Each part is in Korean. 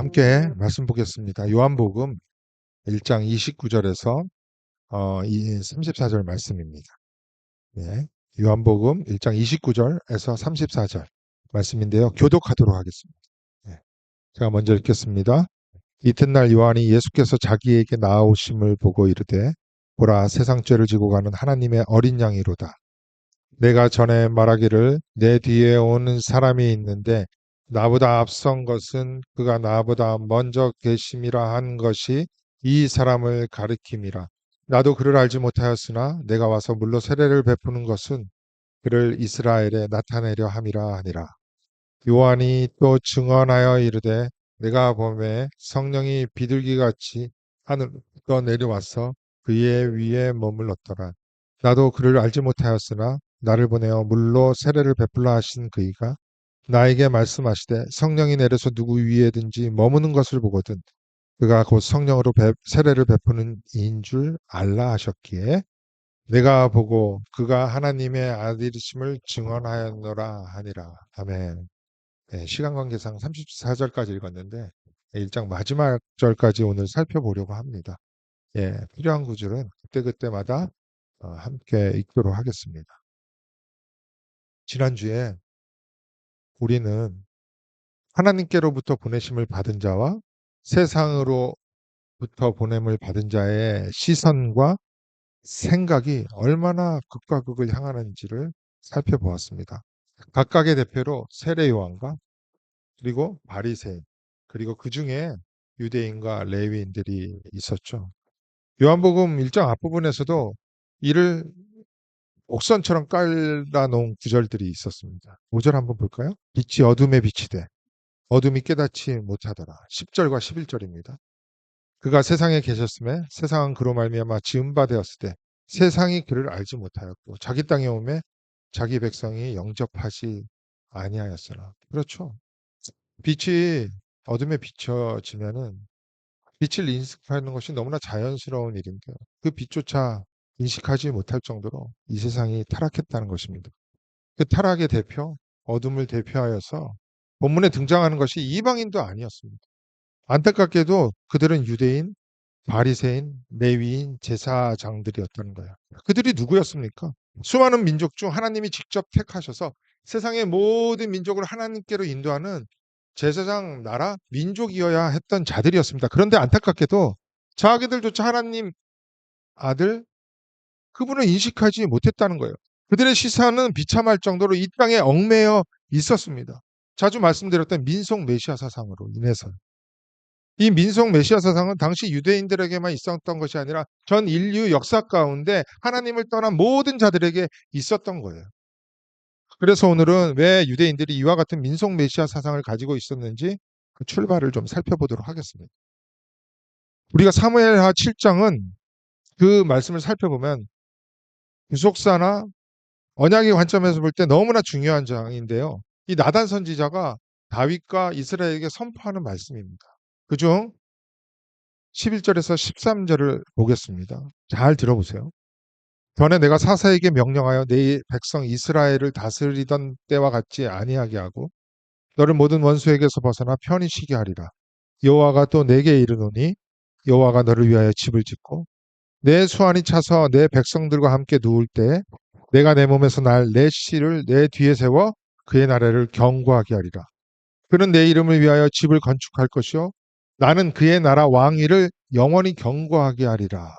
함께 말씀 보겠습니다. 요한복음 1장 29절에서 34절 말씀입니다. 네, 요한복음 1장 29절에서 34절 말씀인데요. 교독하도록 하겠습니다. 네, 제가 먼저 읽겠습니다. 이튿날 요한이 예수께서 자기에게 나아오심을 보고 이르되 보라, 세상 죄를 지고 가는 하나님의 어린 양이로다. 내가 전에 말하기를 내 뒤에 오는 사람이 있는데 나보다 앞선 것은 그가 나보다 먼저 계심이라 한 것이 이 사람을 가리킴이라. 나도 그를 알지 못하였으나 내가 와서 물로 세례를 베푸는 것은 그를 이스라엘에 나타내려 함이라 하니라. 요한이 또 증언하여 이르되 내가 보매 성령이 비둘기같이 하늘로 내려와서 그의 위에 머물렀더라. 나도 그를 알지 못하였으나 나를 보내어 물로 세례를 베풀라 하신 그이가 나에게 말씀하시되 성령이 내려서 누구 위에든지 머무는 것을 보거든 그가 곧 성령으로 세례를 베푸는 이인 줄 알라 하셨기에 내가 보고 그가 하나님의 아들이심을 증언하였노라 하니라. 아멘. 네, 시간 관계상 34절까지 읽었는데 1장 마지막 절까지 오늘 살펴보려고 합니다. 예, 필요한 구절은 그때그때마다 함께 읽도록 하겠습니다. 지난주에 우리는 하나님께로부터 보내심을 받은 자와 세상으로부터 보냄을 받은 자의 시선과 생각이 얼마나 극과 극을 향하는지를 살펴보았습니다. 각각의 대표로 세례 요한과 그리고 바리새인 그리고 그 중에 유대인과 레위인들이 있었죠. 요한복음 1장 앞부분에서도 이를 옥선처럼 깔아놓은 구절들이 있었습니다. 5절 한번 볼까요? 빛이 어둠에 비치되 어둠이 깨닫지 못하더라. 10절과 11절입니다. 그가 세상에 계셨음에 세상은 그로 말미암아 지은 바 되었을 때 세상이 그를 알지 못하였고 자기 땅에 오매 자기 백성이 영접하지 아니하였으나. 그렇죠. 빛이 어둠에 비춰지면은 빛을 인식하는 것이 너무나 자연스러운 일인데 그 빛조차 인식하지 못할 정도로 이 세상이 타락했다는 것입니다. 그 타락의 대표, 어둠을 대표하여서 본문에 등장하는 것이 이방인도 아니었습니다. 안타깝게도 그들은 유대인, 바리새인, 레위인, 제사장들이었다는 거예요. 그들이 누구였습니까? 수많은 민족 중 하나님이 직접 택하셔서 세상의 모든 민족을 하나님께로 인도하는 제사장 나라 민족이어야 했던 자들이었습니다. 그런데 안타깝게도 자기들조차 하나님 아들 그분을 인식하지 못했다는 거예요. 그들의 시선은 비참할 정도로 이 땅에 얽매여 있었습니다. 자주 말씀드렸던 민속 메시아 사상으로 인해서. 이 민속 메시아 사상은 당시 유대인들에게만 있었던 것이 아니라 전 인류 역사 가운데 하나님을 떠난 모든 자들에게 있었던 거예요. 그래서 오늘은 왜 유대인들이 이와 같은 민속 메시아 사상을 가지고 있었는지 그 출발을 좀 살펴보도록 하겠습니다. 우리가 사무엘하 7장은 그 말씀을 살펴보면 구속사나 언약의 관점에서 볼 때 너무나 중요한 장인데요. 이 나단 선지자가 다윗과 이스라엘에게 선포하는 말씀입니다. 그중 11절에서 13절을 보겠습니다. 잘 들어보세요. 전에 내가 사사에게 명령하여 내 백성 이스라엘을 다스리던 때와 같지 아니하게 하고 너를 모든 원수에게서 벗어나 편히 쉬게 하리라. 여호와가 또 내게 이르노니 여호와가 너를 위하여 집을 짓고 내 수완이 차서 내 백성들과 함께 누울 때 내가 내 몸에서 날 내 씨를 내 뒤에 세워 그의 나라를 견고하게 하리라. 그는 내 이름을 위하여 집을 건축할 것이요 나는 그의 나라 왕위를 영원히 견고하게 하리라.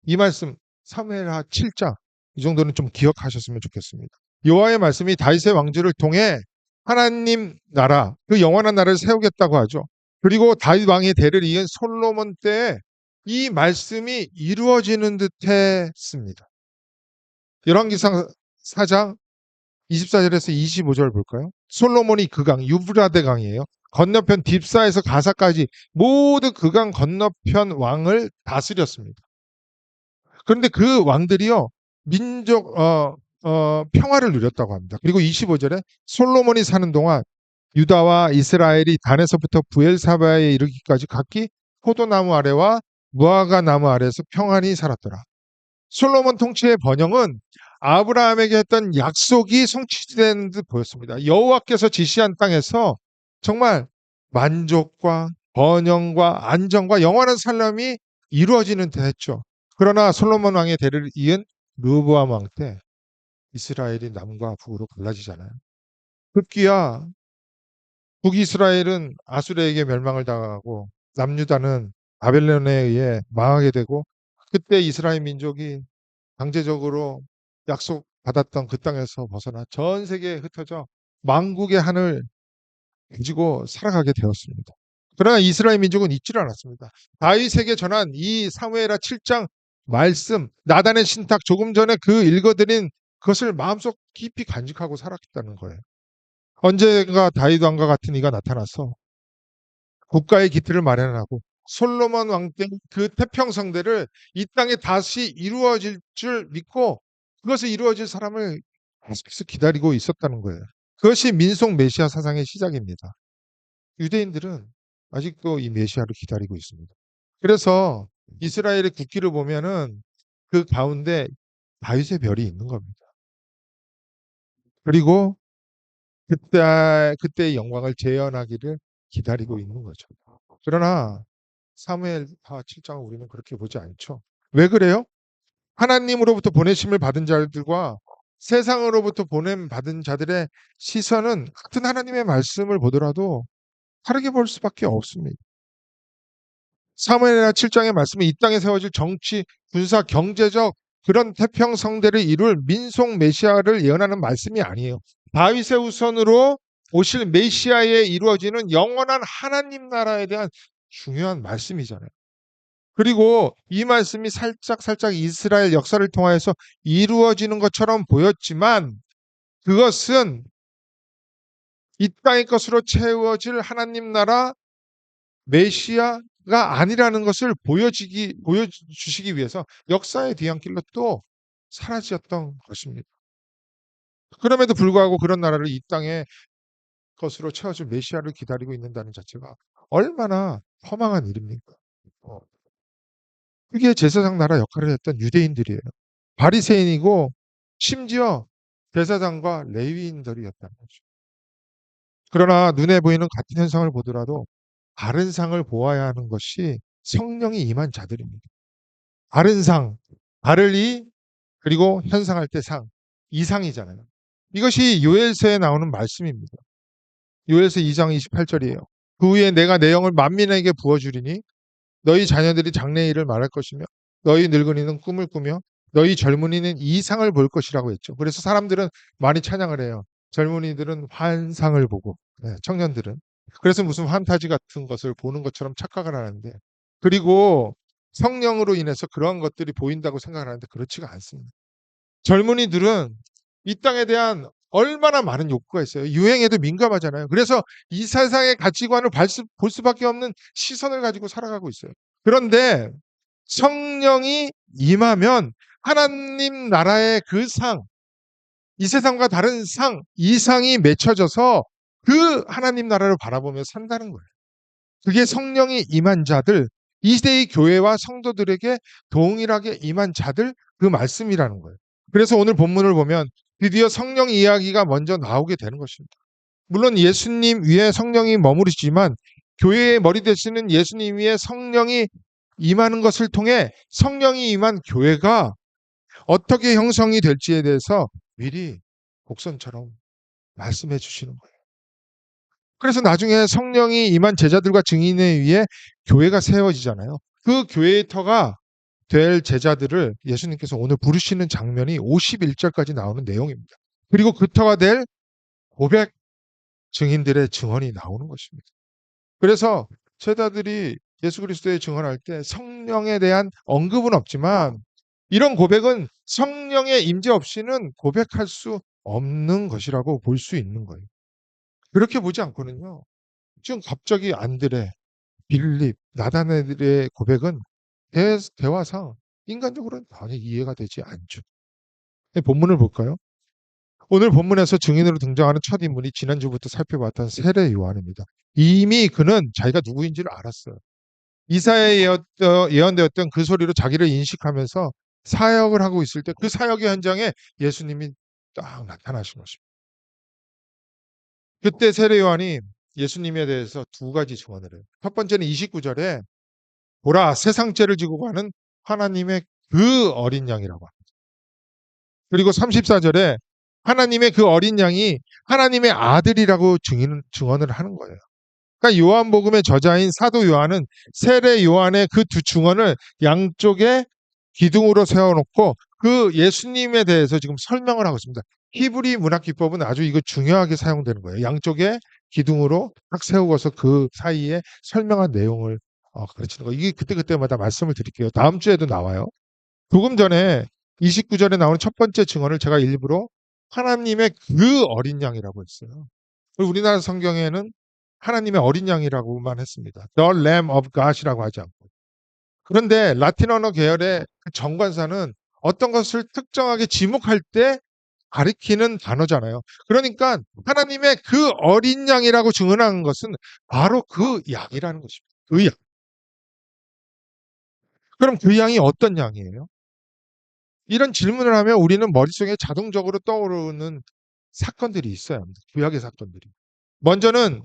이 말씀 사무엘하 7장 이 정도는 좀 기억하셨으면 좋겠습니다. 여호와의 말씀이 다윗의 왕조를 통해 하나님 나라 그 영원한 나라를 세우겠다고 하죠. 그리고 다윗 왕의 대를 이은 솔로몬 때에 이 말씀이 이루어지는 듯 했습니다. 열왕기상 4장 24절에서 25절 볼까요? 솔로몬이 그 강, 유브라데 강이에요. 건너편 딥사에서 가사까지 모두 그 강 건너편 왕을 다스렸습니다. 그런데 그 왕들이요, 민족, 평화를 누렸다고 합니다. 그리고 25절에 솔로몬이 사는 동안 유다와 이스라엘이 단에서부터 부엘사바에 이르기까지 각기 포도나무 아래와 무화과 나무 아래에서 평안히 살았더라. 솔로몬 통치의 번영은 아브라함에게 했던 약속이 성취되는 듯 보였습니다. 여호와께서 지시한 땅에서 정말 만족과 번영과 안정과 영원한 살람이 이루어지는 듯 했죠. 그러나 솔로몬 왕의 대를 이은 르호보암 왕 때 이스라엘이 남과 북으로 갈라지잖아요. 급기야 북이스라엘은 아수르에게 멸망을 당하고 남유다는 바벨론에 의해 망하게 되고, 그때 이스라엘 민족이 강제적으로 약속받았던 그 땅에서 벗어나 전 세계에 흩어져 만국의 하늘 가지고 살아가게 되었습니다. 그러나 이스라엘 민족은 잊지를 않았습니다. 다윗에게 전한 이 사무엘하 7장 말씀, 나단의 신탁, 조금 전에 그 읽어드린 그것을 마음속 깊이 간직하고 살았다는 거예요. 언젠가 다윗 왕과 같은 이가 나타나서 국가의 기틀을 마련하고 솔로몬 왕 때 그 태평성대를 이 땅에 다시 이루어질 줄 믿고 그것을 이루어질 사람을 계속해서 기다리고 있었다는 거예요. 그것이 민속 메시아 사상의 시작입니다. 유대인들은 아직도 이 메시아를 기다리고 있습니다. 그래서 이스라엘의 국기를 보면은 그 가운데 다윗의 별이 있는 겁니다. 그리고 그때의 영광을 재현하기를 기다리고 있는 거죠. 그러나 사무엘하 7장을 우리는 그렇게 보지 않죠. 왜 그래요? 하나님으로부터 보내심을 받은 자들과 세상으로부터 보냄 받은 자들의 시선은 같은 하나님의 말씀을 보더라도 다르게 볼 수밖에 없습니다. 사무엘하 7장의 말씀은 이 땅에 세워질 정치, 군사, 경제적 그런 태평성대를 이룰 민속 메시아를 예언하는 말씀이 아니에요. 다윗의 후손으로 오실 메시아에 이루어지는 영원한 하나님 나라에 대한 중요한 말씀이잖아요. 그리고 이 말씀이 살짝 이스라엘 역사를 통하여서 이루어지는 것처럼 보였지만 그것은 이 땅의 것으로 채워질 하나님 나라 메시아가 아니라는 것을 보여주시기 위해서 역사의 뒤안길로 또 사라졌던 것입니다. 그럼에도 불구하고 그런 나라를 이 땅의 것으로 채워줄 메시아를 기다리고 있는다는 자체가 얼마나 허망한 일입니까? 어, 그게 제사장 나라 역할을 했던 유대인들이에요. 바리새인이고 심지어 제사장과 레위인들이었다는 거죠. 그러나 눈에 보이는 같은 현상을 보더라도 다른 상을 보아야 하는 것이 성령이 임한 자들입니다. 다른 상, 다를 이, 그리고 현상할 때 상, 이상이잖아요. 이것이 요엘서에 나오는 말씀입니다. 요엘서 2장 28절이에요. 그 후에 내가 내 영을 만민에게 부어주리니 너희 자녀들이 장래일을 말할 것이며 너희 늙은이는 꿈을 꾸며 너희 젊은이는 이상을 볼 것이라고 했죠. 그래서 사람들은 많이 찬양을 해요. 젊은이들은 환상을 보고, 청년들은 그래서 무슨 판타지 같은 것을 보는 것처럼 착각을 하는데, 그리고 성령으로 인해서 그러한 것들이 보인다고 생각을 하는데 그렇지가 않습니다. 젊은이들은 이 땅에 대한 얼마나 많은 욕구가 있어요. 유행에도 민감하잖아요. 그래서 이 세상의 가치관을 볼 수밖에 없는 시선을 가지고 살아가고 있어요. 그런데 성령이 임하면 하나님 나라의 그 상, 이 세상과 다른 상, 이 상이 맺혀져서 그 하나님 나라를 바라보며 산다는 거예요. 그게 성령이 임한 자들, 이 시대의 교회와 성도들에게 동일하게 임한 자들, 그 말씀이라는 거예요. 그래서 오늘 본문을 보면 드디어 성령 이야기가 먼저 나오게 되는 것입니다. 물론 예수님 위에 성령이 머무르시지만 교회의 머리 되시는 예수님 위에 성령이 임하는 것을 통해 성령이 임한 교회가 어떻게 형성이 될지에 대해서 미리 곡선처럼 말씀해 주시는 거예요. 그래서 나중에 성령이 임한 제자들과 증인에 의해 교회가 세워지잖아요. 그 교회의 터가 될 제자들을 예수님께서 오늘 부르시는 장면이 51절까지 나오는 내용입니다. 그리고 그 터가 될 고백 증인들의 증언이 나오는 것입니다. 그래서 제자들이 예수 그리스도의 증언할 때 성령에 대한 언급은 없지만 이런 고백은 성령의 임재 없이는 고백할 수 없는 것이라고 볼 수 있는 거예요. 그렇게 보지 않고는요. 지금 갑자기 안드레, 빌립, 나다나엘의 고백은 대화상 인간적으로는 전혀 이해가 되지 않죠. 본문을 볼까요? 오늘 본문에서 증인으로 등장하는 첫 인물이 지난주부터 살펴봤던 세례 요한입니다. 이미 그는 자기가 누구인지를 알았어요. 이사야에 예언되었던 그 소리로 자기를 인식하면서 사역을 하고 있을 때 그 사역의 현장에 예수님이 딱 나타나신 것입니다. 그때 세례 요한이 예수님에 대해서 두 가지 증언을 해요. 첫 번째는 29절에 보라 세상 죄를 지고 가는 하나님의 그 어린 양이라고 합니다. 그리고 34절에 하나님의 그 어린 양이 하나님의 아들이라고 증언을 하는 거예요. 그러니까 요한복음의 저자인 사도 요한은 세례 요한의 그 두 증언을 양쪽에 기둥으로 세워놓고 그 예수님에 대해서 지금 설명을 하고 있습니다. 히브리 문학 기법은 아주 이거 중요하게 사용되는 거예요. 양쪽에 기둥으로 딱 세우고서 그 사이에 설명한 내용을 가르치는 거예요. 이게 그때그때마다 말씀을 드릴게요. 다음 주에도 나와요. 조금 전에 29절에 나오는 첫 번째 증언을 제가 일부러 하나님의 그 어린 양이라고 했어요. 우리나라 성경에는 하나님의 어린 양이라고만 했습니다. The Lamb of God이라고 하지 않고. 그런데 라틴 언어 계열의 그 정관사는 어떤 것을 특정하게 지목할 때 가리키는 단어잖아요. 그러니까 하나님의 그 어린 양이라고 증언하는 것은 바로 그 양이라는 것입니다. 그 양. 그럼 그 양이 어떤 양이에요? 이런 질문을 하면 우리는 머릿속에 자동적으로 떠오르는 사건들이 있어야 합니다. 구약의 사건들이. 먼저는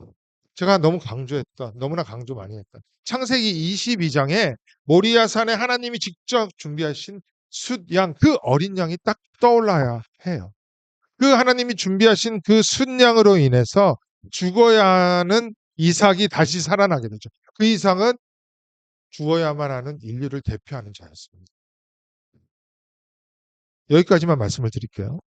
제가 너무나 강조 많이 했던 창세기 22장에 모리아산에 하나님이 직접 준비하신 숫양, 그 어린 양이 딱 떠올라야 해요. 그 하나님이 준비하신 그 숫양으로 인해서 죽어야 하는 이삭이 다시 살아나게 되죠. 그 이삭은 죽어야만 하는 인류를 대표하는 자였습니다. 여기까지만 말씀을 드릴게요.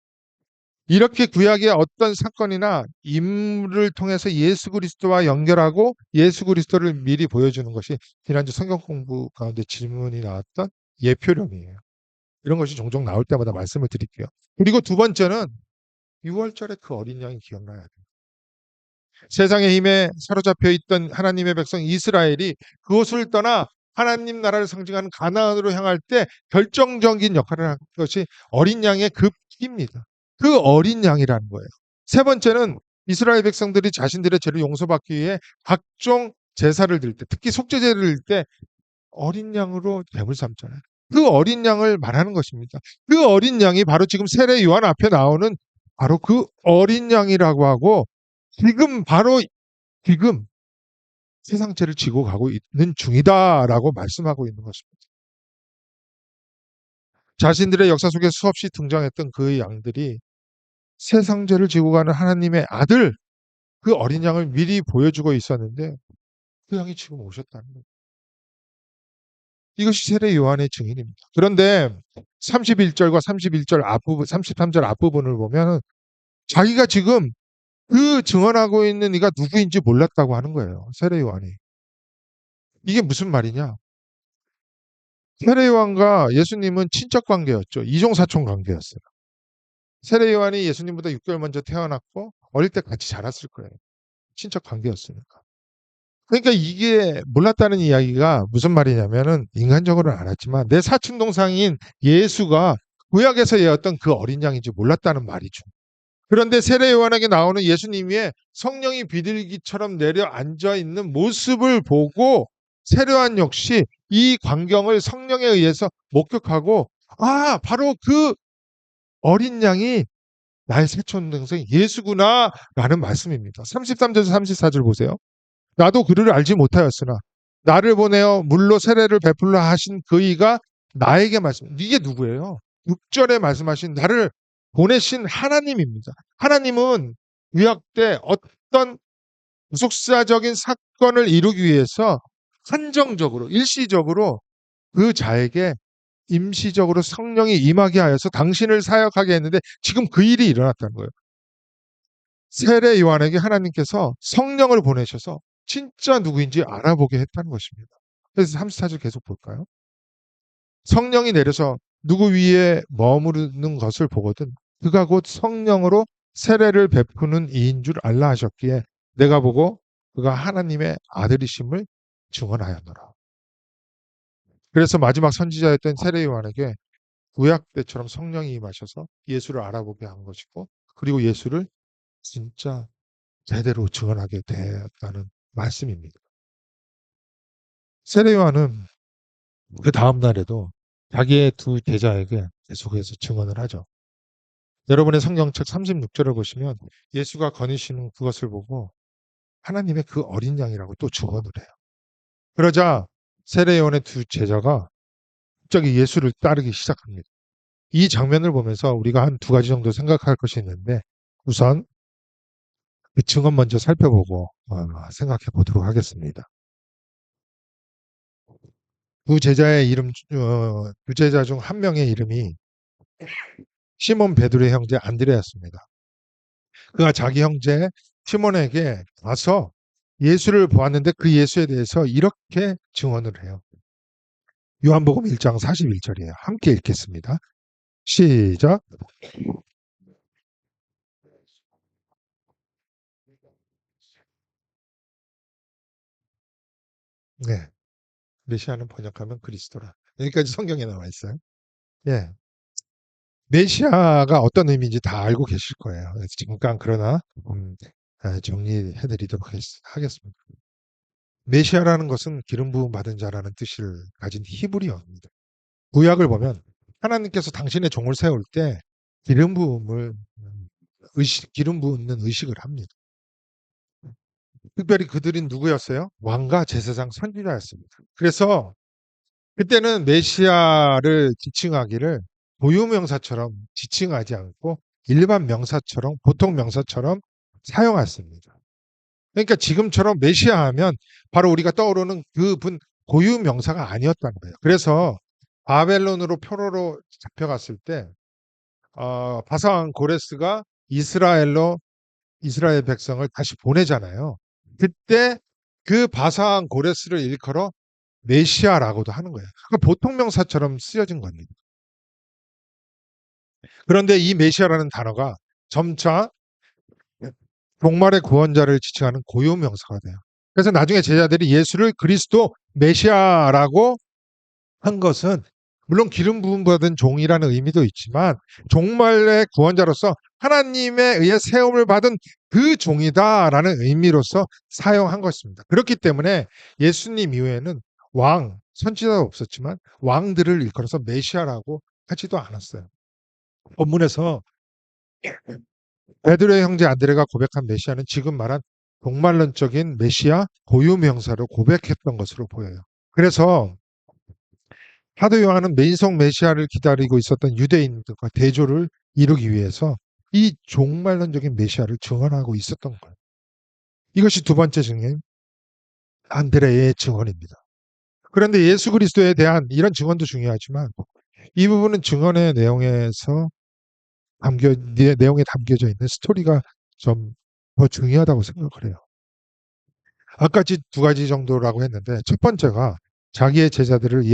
이렇게 구약의 어떤 사건이나 인물을 통해서 예수 그리스도와 연결하고 예수 그리스도를 미리 보여주는 것이 지난주 성경 공부 가운데 질문이 나왔던 예표령이에요. 이런 것이 종종 나올 때마다 말씀을 드릴게요. 그리고 두 번째는 6월절에 그 어린 양이 기억나야 돼요. 세상의 힘에 사로잡혀 있던 하나님의 백성 이스라엘이 그곳을 떠나 하나님 나라를 상징하는 가나안으로 향할 때 결정적인 역할을 한 것이 어린 양의 그 피입니다. 그 어린 양이라는 거예요. 세 번째는 이스라엘 백성들이 자신들의 죄를 용서받기 위해 각종 제사를 드릴 때, 특히 속죄제를 드릴 때 어린 양으로 뱀을 삼잖아요. 그 어린 양을 말하는 것입니다. 그 어린 양이 바로 지금 세례 요한 앞에 나오는 바로 그 어린 양이라고 하고 지금 세상 죄를 지고 가고 있는 중이다라고 말씀하고 있는 것입니다. 자신들의 역사 속에 수없이 등장했던 그 양들이 세상 죄를 지고 가는 하나님의 아들, 그 어린 양을 미리 보여주고 있었는데 그 양이 지금 오셨다는 거예요. 이것이 세례 요한의 증인입니다. 그런데 31절과 31절 앞부분, 33절 앞부분을 보면 자기가 지금 그 증언하고 있는 이가 누구인지 몰랐다고 하는 거예요. 세례 요한이. 이게 무슨 말이냐? 세례 요한과 예수님은 친척 관계였죠. 이종사촌 관계였어요. 세례 요한이 예수님보다 6개월 먼저 태어났고 어릴 때 같이 자랐을 거예요. 친척 관계였으니까. 그러니까 이게 몰랐다는 이야기가 무슨 말이냐면은 인간적으로는 알았지만 내 사촌 동생인 예수가 구약에서 예었던 그 어린 양인지 몰랐다는 말이죠. 그런데 세례 요한에게 나오는 예수님의 성령이 비둘기처럼 내려앉아 있는 모습을 보고 세례 요한 역시 이 광경을 성령에 의해서 목격하고 바로 그 어린 양이 나의 사촌 동생 예수구나라는 말씀입니다. 33절 34절 보세요. 나도 그를 알지 못하였으나 나를 보내어 물로 세례를 베풀라 하신 그이가 나에게 말씀. 이게 누구예요? 6절에 말씀하신 나를 보내신 하나님입니다. 하나님은 구약 때 어떤 구속사적인 사건을 이루기 위해서 한정적으로 일시적으로 그 자에게 임시적으로 성령이 임하게 하여서 당신을 사역하게 했는데 지금 그 일이 일어났다는 거예요. 세례 요한에게 하나님께서 성령을 보내셔서 진짜 누구인지 알아보게 했다는 것입니다. 그래서 34절 계속 볼까요? 성령이 내려서 누구 위에 머무르는 것을 보거든 그가 곧 성령으로 세례를 베푸는 이인 줄 알라 하셨기에 내가 보고 그가 하나님의 아들이심을 증언하였노라. 그래서 마지막 선지자였던 세례 요한에게 구약 때처럼 성령이 임하셔서 예수를 알아보게 한 것이고 그리고 예수를 진짜 제대로 증언하게 되었다는 말씀입니다. 세례 요한은 그 다음 날에도 자기의 두 제자에게 계속해서 증언을 하죠. 여러분의 성경책 36절을 보시면 예수가 거니시는 그것을 보고 하나님의 그 어린 양이라고 또 증언을 해요. 그러자 세례 요한의 두 제자가 갑자기 예수를 따르기 시작합니다. 이 장면을 보면서 우리가 한 두 가지 정도 생각할 것이 있는데 우선 그 증언 먼저 살펴보고 생각해 보도록 하겠습니다. 두 제자의 두 제자 중 한 명의 이름이 시몬 베드로의 형제 안드레였습니다. 그가 자기 형제 시몬에게 가서 예수를 보았는데 그 예수에 대해서 이렇게 증언을 해요. 요한복음 1장 41절이에요. 함께 읽겠습니다. 시작. 네. 메시아는 번역하면 그리스도라. 여기까지 성경에 나와 있어요. 예. 메시아가 어떤 의미인지 다 알고 계실 거예요. 잠깐 그러나 정리해 드리도록 하겠습니다. 메시아라는 것은 기름 부음 받은 자라는 뜻을 가진 히브리어입니다. 구약을 보면 하나님께서 당신의 종을 세울 때 기름 부음을 기름 붓는 의식을 합니다. 특별히 그들은 누구였어요? 왕과 제사장 선지자였습니다. 그래서 그때는 메시아를 지칭하기를 고유명사처럼 지칭하지 않고 일반 명사처럼 보통 명사처럼 사용했습니다. 그러니까 지금처럼 메시아 하면 바로 우리가 떠오르는 그분 고유명사가 아니었다는 거예요. 그래서 바벨론으로 표로로 잡혀갔을 때 바사왕 고레스가 이스라엘 백성을 다시 보내잖아요. 그때 그 바사왕 고레스를 일컬어 메시아라고도 하는 거예요. 그러니까 보통 명사처럼 쓰여진 겁니다. 그런데 이 메시아라는 단어가 점차 종말의 구원자를 지칭하는 고유 명사가 돼요. 그래서 나중에 제자들이 예수를 그리스도 메시아라고 한 것은 물론 기름 부음 받은 종이라는 의미도 있지만 종말의 구원자로서 하나님에 의해 세움을 받은 그 종이다라는 의미로서 사용한 것입니다. 그렇기 때문에 예수님 이후에는 왕, 선지자도 없었지만 왕들을 일컬어서 메시아라고 하지도 않았어요. 본문에서 베드로의 형제 안드레가 고백한 메시아는 지금 말한 종말론적인 메시아 고유 명사로 고백했던 것으로 보여요. 그래서 사도 요한은 메인성 메시아를 기다리고 있었던 유대인들과 대조를 이루기 위해서 이 종말론적인 메시아를 증언하고 있었던 거예요. 이것이 두 번째 증인 안드레의 증언입니다. 그런데 예수 그리스도에 대한 이런 증언도 중요하지만 이 부분은 증언의 내용에 담겨져 있는 스토리가 좀 더 중요하다고 생각을 해요. 아까 두 가지 정도라고 했는데 첫 번째가 자기의 제자들을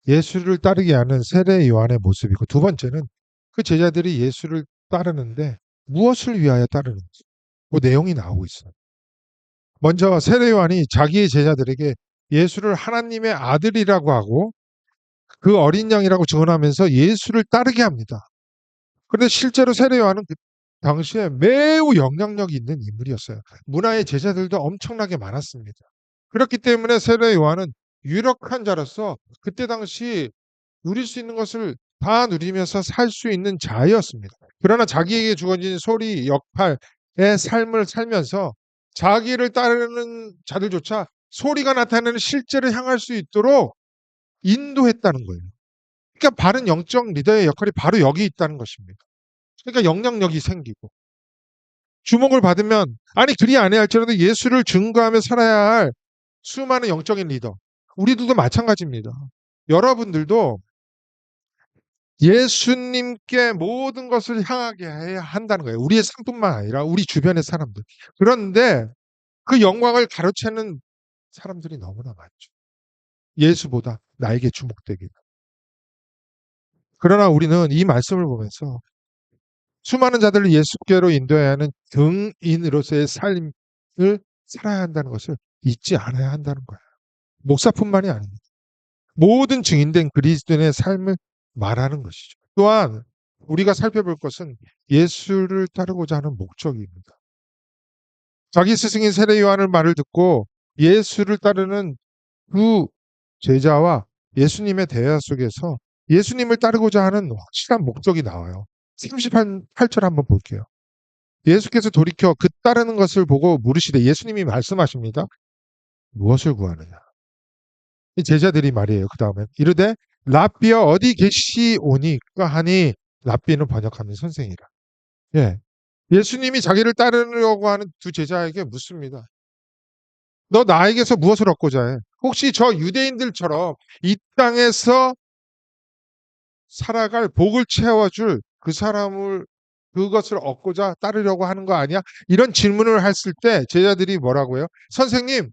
예수를 따르게 하는 세례 요한의 모습이고 두 번째는 그 제자들이 예수를 따르는데 무엇을 위하여 따르는지 그 내용이 나오고 있어요. 먼저 세례 요한이 자기의 제자들에게 예수를 하나님의 아들이라고 하고 그 어린 양이라고 증언하면서 예수를 따르게 합니다. 그런데 실제로 세례 요한은 그 당시에 매우 영향력이 있는 인물이었어요. 문화의 제자들도 엄청나게 많았습니다. 그렇기 때문에 세례 요한은 유력한 자로서 그때 당시 누릴 수 있는 것을 다 누리면서 살 수 있는 자였습니다. 그러나 자기에게 주어진 소리, 역할의 삶을 살면서 자기를 따르는 자들조차 소리가 나타내는 실제를 향할 수 있도록 인도했다는 거예요. 그러니까 바른 영적 리더의 역할이 바로 여기 있다는 것입니다. 그러니까 영향력이 생기고 주목을 받으면 아니 그리 아니야 할지라도 예수를 증거하며 살아야 할 수많은 영적인 리더 우리들도 마찬가지입니다. 여러분들도 예수님께 모든 것을 향하게 해야 한다는 거예요. 우리의 삶뿐만 아니라 우리 주변의 사람들. 그런데 그 영광을 가로채는 사람들이 너무나 많죠. 예수보다 나에게 주목되기를. 그러나 우리는 이 말씀을 보면서 수많은 자들을 예수께로 인도해야 하는 등인으로서의 삶을 살아야 한다는 것을 잊지 않아야 한다는 거예요. 목사뿐만이 아닙니다. 모든 증인된 그리스도인의 삶을 말하는 것이죠. 또한 우리가 살펴볼 것은 예수를 따르고자 하는 목적입니다. 자기 스승인 세례 요한의 말을 듣고 예수를 따르는 그 제자와 예수님의 대화 속에서 예수님을 따르고자 하는 확실한 목적이 나와요. 38절 한번 볼게요. 예수께서 돌이켜 그 따르는 것을 보고 물으시되 예수님이 말씀하십니다. 무엇을 구하느냐? 이 제자들이 말이에요. 그 다음에 이르되 랍비여 어디 계시오니까 하니 랍비는 번역하면 선생이라. 예. 예수님이 자기를 따르려고 하는 두 제자에게 묻습니다. 너 나에게서 무엇을 얻고자 해? 혹시 저 유대인들처럼 이 땅에서 살아갈 복을 채워줄 그 사람을 그것을 얻고자 따르려고 하는 거 아니야? 이런 질문을 했을 때 제자들이 뭐라고요? 선생님,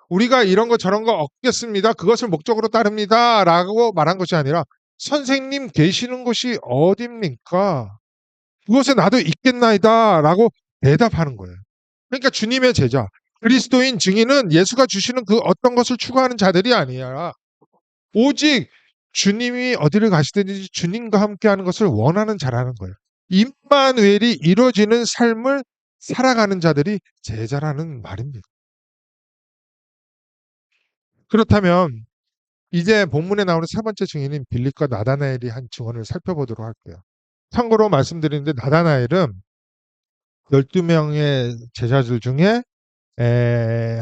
우리가 이런 거 저런 거 얻겠습니다. 그것을 목적으로 따릅니다. 라고 말한 것이 아니라 선생님 계시는 곳이 어딥니까? 그곳에 나도 있겠나이다. 라고 대답하는 거예요. 그러니까 주님의 제자, 그리스도인 증인은 예수가 주시는 그 어떤 것을 추구하는 자들이 아니라 오직 주님이 어디를 가시든지 주님과 함께하는 것을 원하는 자라는 거예요. 임마누엘이 이루어지는 삶을 살아가는 자들이 제자라는 말입니다. 그렇다면 이제 본문에 나오는 세 번째 증인인 빌립과 나다나엘이 한 증언을 살펴보도록 할게요. 참고로 말씀드리는데 나다나엘은 12명의 제자들 중에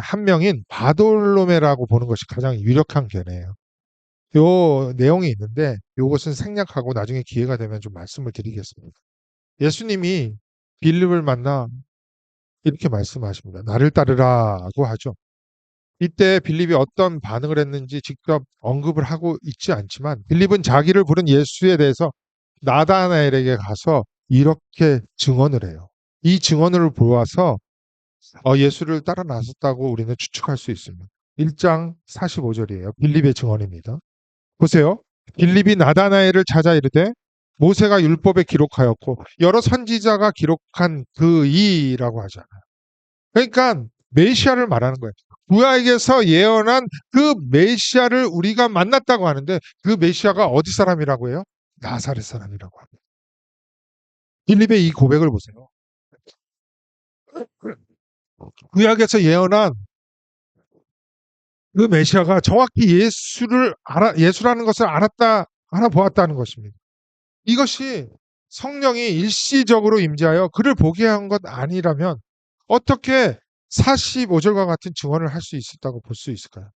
한 명인 바돌로메라고 보는 것이 가장 유력한 견해예요. 요 내용이 있는데 요것은 생략하고 나중에 기회가 되면 좀 말씀을 드리겠습니다. 예수님이 빌립을 만나 이렇게 말씀하십니다. 나를 따르라고 하죠. 이때 빌립이 어떤 반응을 했는지 직접 언급을 하고 있지 않지만 빌립은 자기를 부른 예수에 대해서 나다나엘에게 가서 이렇게 증언을 해요. 이 증언을 보아서 예수를 따라 나섰다고 우리는 추측할 수 있습니다. 1장 45절이에요. 빌립의 증언입니다. 보세요. 빌립이 나다나엘을 찾아 이르되 모세가 율법에 기록하였고 여러 선지자가 기록한 그 이라고 하잖아요. 그러니까 메시아를 말하는 거예요. 구약에서 예언한 그 메시아를 우리가 만났다고 하는데 그 메시아가 어디 사람이라고 해요? 나사렛 사람이라고 합니다. 빌립의 이 고백을 보세요. 구약에서 예언한 그 메시아가 정확히 예수라는 것을 알아보았다는 것입니다. 이것이 성령이 일시적으로 임재하여 그를 보게 한 것 아니라면 어떻게 45절과 같은 증언을 할 수 있었다고 볼 수 있을까요?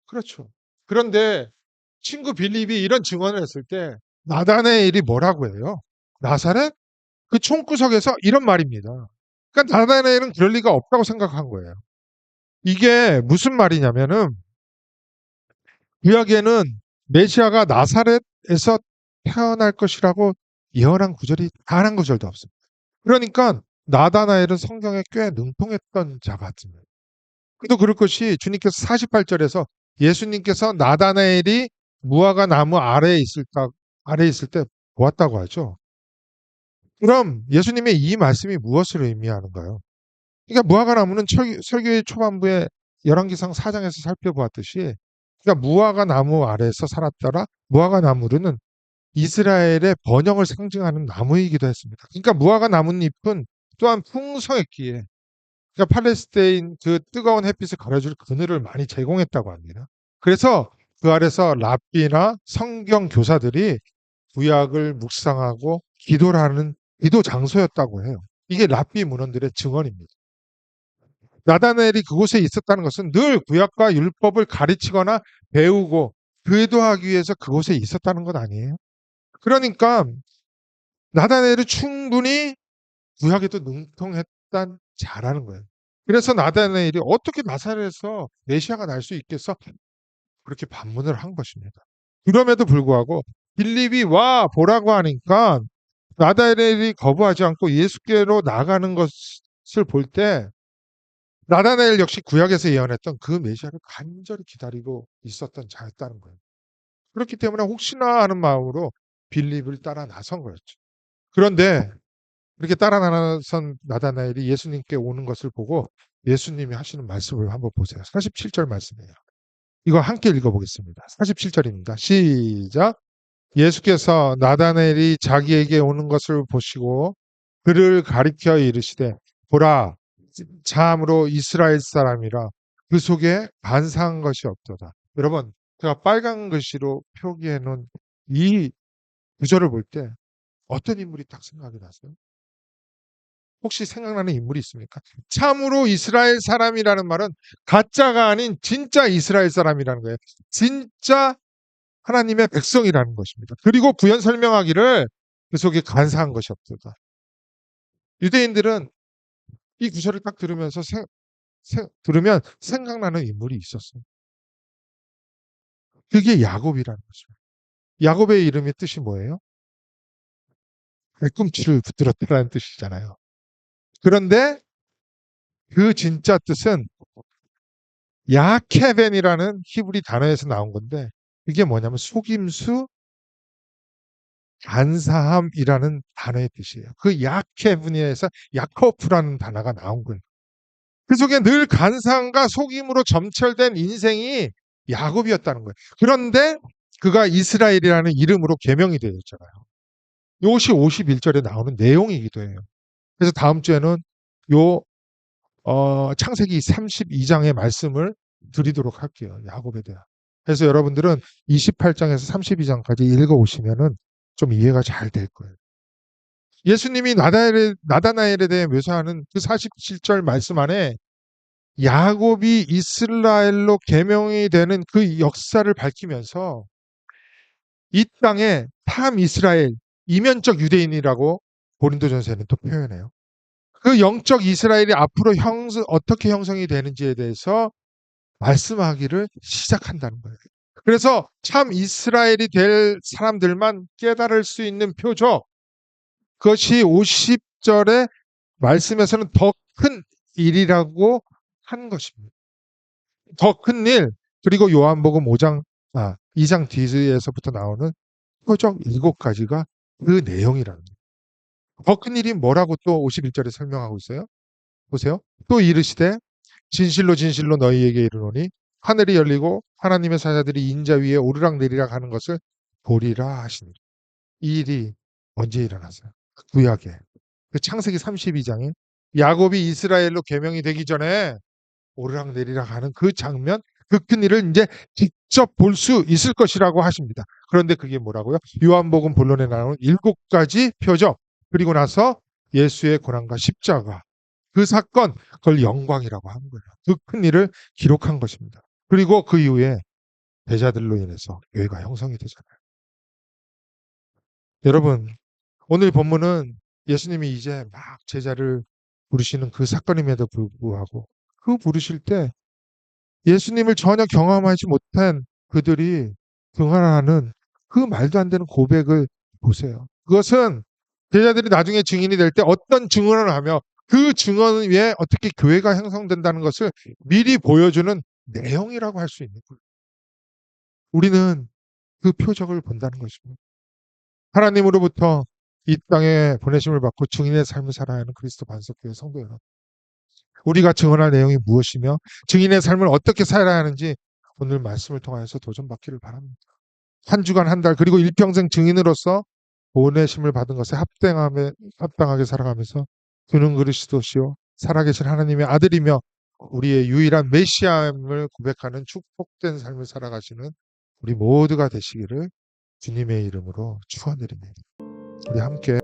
그렇죠. 그런데 친구 빌립이 이런 증언을 했을 때 나다나엘이 뭐라고 해요? 나사렛? 그 총구석에서 이런 말입니다. 그러니까 나다나엘은 그럴 리가 없다고 생각한 거예요. 이게 무슨 말이냐면은 구약에는 메시아가 나사렛에서 태어날 것이라고 예언한 구절이 단 한 구절도 없습니다. 그러니까 나다나엘은 성경에 꽤 능통했던 자 같습니다. 또 그럴 것이 주님께서 48절에서 예수님께서 나다나엘이 무화과 나무 아래에 있을 때 보았다고 하죠. 그럼 예수님의 이 말씀이 무엇을 의미하는가요? 그러니까 무화과 나무는 설교의 초반부에 열왕기상 4장에서 살펴보았듯이 그러니까 무화과 나무 아래에서 살았더라. 무화과 나무는 이스라엘의 번영을 상징하는 나무이기도 했습니다. 그러니까 무화과 나뭇잎은 또한 풍성했기에 그러니까 팔레스타인 그 뜨거운 햇빛을 가려줄 그늘을 많이 제공했다고 합니다. 그래서 그 아래서 랍비나 성경 교사들이 구약을 묵상하고 기도를 하는 기도 장소였다고 해요. 이게 랍비 문헌들의 증언입니다. 나다나엘이 그곳에 있었다는 것은 늘 구약과 율법을 가르치거나 배우고 기도하기 위해서 그곳에 있었다는 것 아니에요? 그러니까 나다나엘은 충분히 구약에도 능통했단 자라는 거예요. 그래서 나다나엘이 어떻게 나사렛에서 메시아가 날 수 있겠어? 그렇게 반문을 한 것입니다. 그럼에도 불구하고 빌립이 와 보라고 하니까 나다나엘이 거부하지 않고 예수께로 나가는 것을 볼 때 나다나엘 역시 구약에서 예언했던 그 메시아를 간절히 기다리고 있었던 자였다는 거예요. 그렇기 때문에 혹시나 하는 마음으로 빌립을 따라 나선 거였죠. 그런데 그렇게 따라 나선 나다나엘이 예수님께 오는 것을 보고 예수님이 하시는 말씀을 한번 보세요. 47절 말씀이에요. 이거 함께 읽어보겠습니다. 47절입니다. 시작. 예수께서 나다나엘이 자기에게 오는 것을 보시고 그를 가리켜 이르시되 보라 참으로 이스라엘 사람이라 그 속에 반사한 것이 없도다. 여러분 제가 빨간 글씨로 표기해 놓은 이 구절을 볼 때 어떤 인물이 딱 생각이 나세요? 혹시 생각나는 인물이 있습니까? 참으로 이스라엘 사람이라는 말은 가짜가 아닌 진짜 이스라엘 사람이라는 거예요. 진짜 하나님의 백성이라는 것입니다. 그리고 부연 설명하기를 그 속에 간사한 것이 없다. 유대인들은 이 구절을 딱 들으면서 들으면 생각나는 인물이 있었어요. 그게 야곱이라는 것입니다. 야곱의 이름의 뜻이 뭐예요? 발꿈치를 붙들었다는 뜻이잖아요. 그런데 그 진짜 뜻은 야케벤이라는 히브리 단어에서 나온 건데 이게 뭐냐면 속임수, 간사함이라는 단어의 뜻이에요. 그 야케벤에서 야코프라는 단어가 나온 거예요. 그 속에 늘 간사함과 속임으로 점철된 인생이 야곱이었다는 거예요. 그런데 그가 이스라엘이라는 이름으로 개명이 되었잖아요. 이것이 51절에 나오는 내용이기도 해요. 그래서 다음 주에는 요 창세기 32장의 말씀을 드리도록 할게요. 야곱에 대한. 그래서 여러분들은 28장에서 32장까지 읽어오시면은 좀 이해가 잘 될 거예요. 예수님이 나다나엘에 대해 묘사하는 그 47절 말씀 안에 야곱이 이스라엘로 개명이 되는 그 역사를 밝히면서 이 땅에 탐 이스라엘, 이면적 유대인이라고 고린도전서에는 또 표현해요. 그 영적 이스라엘이 앞으로 어떻게 형성이 되는지에 대해서 말씀하기를 시작한다는 거예요. 그래서 참 이스라엘이 될 사람들만 깨달을 수 있는 표적, 그것이 50절의 말씀에서는 더 큰 일이라고 한 것입니다. 더 큰 일, 그리고 요한복음 2장 뒤에서부터 나오는 표적 7가지가 그 내용이라는 거예요. 더 큰 일이 뭐라고 또 51절에 설명하고 있어요? 보세요. 또 이르시되 진실로 진실로 너희에게 이르노니 하늘이 열리고 하나님의 사자들이 인자 위에 오르락내리락 하는 것을 보리라 하시니. 이 일이 언제 일어났어요? 구약에. 그 창세기 32장에 야곱이 이스라엘로 개명이 되기 전에 오르락내리락 하는 그 장면, 그 큰 일을 이제 직접 볼 수 있을 것이라고 하십니다. 그런데 그게 뭐라고요? 요한복음 본론에 나오는 7가지 표적, 그리고 나서 예수의 고난과 십자가, 그 사건, 그걸 영광이라고 하는 거예요. 그 큰 일을 기록한 것입니다. 그리고 그 이후에 제자들로 인해서 교회가 형성이 되잖아요. 여러분, 오늘 본문은 예수님이 이제 막 제자를 부르시는 그 사건임에도 불구하고 그 부르실 때 예수님을 전혀 경험하지 못한 그들이 등한하는 그 말도 안 되는 고백을 보세요. 그것은 제자들이 나중에 증인이 될 때 어떤 증언을 하며 그 증언 위에 어떻게 교회가 형성된다는 것을 미리 보여주는 내용이라고 할 수 있는 거예요. 우리는 그 표적을 본다는 것입니다. 하나님으로부터 이 땅에 보내심을 받고 증인의 삶을 살아야 하는 그리스도 반석교회 성도 여러분. 우리가 증언할 내용이 무엇이며 증인의 삶을 어떻게 살아야 하는지 오늘 말씀을 통하여서 도전받기를 바랍니다. 한 주간 한 달 그리고 일평생 증인으로서 보내심을 받은 것에 합당하게 살아가면서 주는 그리스도시요 살아계신 하나님의 아들이며 우리의 유일한 메시아임을 고백하는 축복된 삶을 살아가시는 우리 모두가 되시기를 주님의 이름으로 축원드립니다. 우리 함께